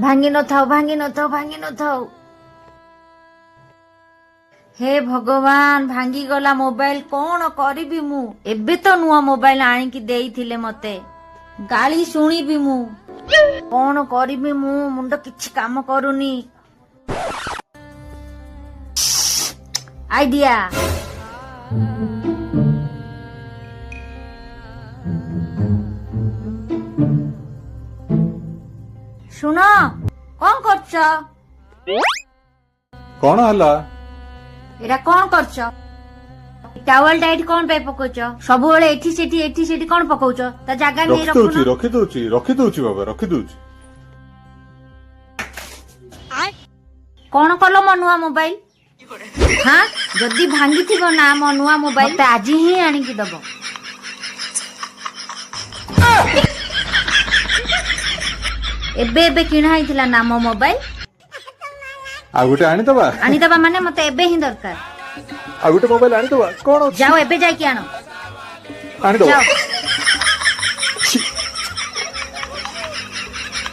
ଭାଙ୍ଗି ନଥାଉ ଭାଙ୍ଗି ନଥାଉ ଭାଙ୍ଗି ନଥାଉ। ହେ ଭଗବାନ, ଭାଙ୍ଗିଗଲା ମୋବାଇଲ। କଣ କରିବି ମୁଁ? ଏବେ ତ ନୂଆ ମୋବାଇଲ ଆଣିକି ଦେଇଥିଲେ ମତେ, ଗାଳି ଶୁଣିବି ମୁଁ। କଣ କରିବି ମୁଁ? ମୁଣ୍ଡ କିଛି କାମ କରୁନି। ଆଇଡିଆ। ଶୁଣ, କଣ କରୁଛ? କଣ ହେଲା? ଏଟା କଣ କରୁଛ? ଟାୱେଲଟା ଏଠି କଣ ପାଇଁ ପକଉଛ? ସବୁବେଳେ ଏଠି ସେଠି କଣ ପକଉଛ? ତା ଜାଗା ନେଇ ରଖୁନ। ରଖିଦଉଛି ବାବା, ରଖିଦଉଛି। କଣ କଲ ମୋ ନୂଆ ମୋବାଇଲ? ହଁ, ଯଦି ଭାଙ୍ଗିଥିବ ନା ମୋ ନୂଆ ମୋବାଇଲ, ମତେ ଆଜି ହିଁ ଆଣିକି ଦବ। ଏବେ ଏବେ କିଣା ହେଇଥିଲା ନା ମୋ ମୋବାଇଲ? ଆଉ ଗୋଟେ ଆଣିଦବା। ଆଣିଦବା ମାନେ ମତେ ଏବେ ହିଁ ଦରକାର। ଆଉ ଗୋଟେ ମୋବାଇଲ ଆଣିଦବା। କଣ ଯାଅ ଏବେ ଯାଇକି ଆଣ। ଆଣିଦବା। ଯାଅ।